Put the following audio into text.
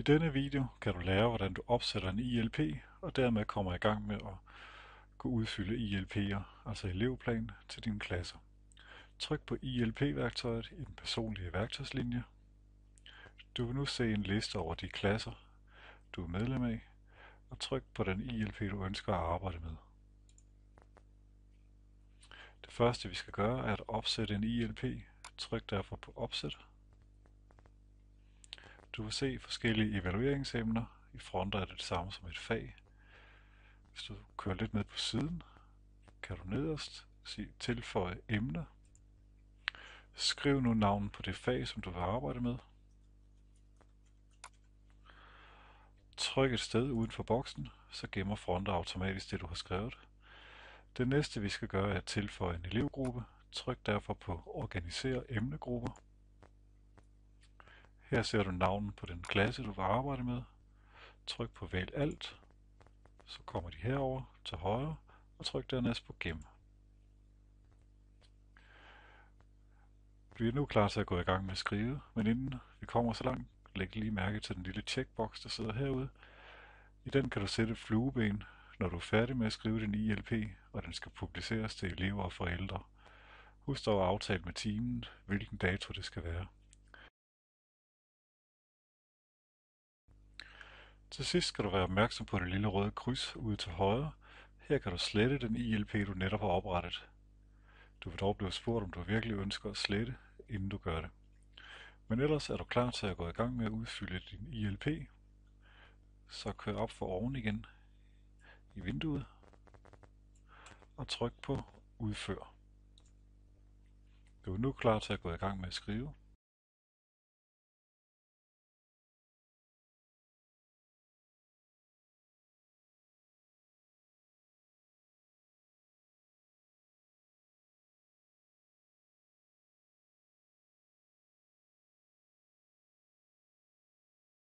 I denne video kan du lære, hvordan du opsætter en ILP og dermed kommer i gang med at kunne udfylde ILP'er, altså elevplan, til dine klasser. Tryk på ILP-værktøjet i den personlige værktøjslinje. Du vil nu se en liste over de klasser, du er medlem af, og tryk på den ILP, du ønsker at arbejde med. Det første vi skal gøre er at opsætte en ILP. Tryk derfor på opsæt. Du vil se forskellige evalueringsemner. I fronter er det samme som et fag. Hvis du kører lidt ned på siden, kan du nederst sige tilføje emne. Skriv nu navnet på det fag, som du vil arbejde med. Tryk et sted uden for boksen, så gemmer fronter automatisk det, du har skrevet. Det næste vi skal gøre er at tilføje en elevgruppe. Tryk derfor på Organiser emnegrupper. Her ser du navnet på den klasse, du vil arbejde med. Tryk på Vælg alt. Så kommer de herover til højre, og tryk dernæst på Gem. Vi er nu klar til at gå i gang med at skrive, men inden vi kommer så langt, læg lige mærke til den lille checkbox, der sidder herude. I den kan du sætte et flueben, når du er færdig med at skrive din ILP, og den skal publiceres til elever og forældre. Husk dog at aftale med teamet, hvilken dato det skal være. Til sidst skal du være opmærksom på det lille røde kryds ude til højre. Her kan du slette den ILP, du netop har oprettet. Du vil dog blive spurgt, om du virkelig ønsker at slette, inden du gør det. Men ellers er du klar til at gå i gang med at udfylde din ILP. Så kør op for oven igen i vinduet og tryk på Udfør. Du er nu klar til at gå i gang med at skrive.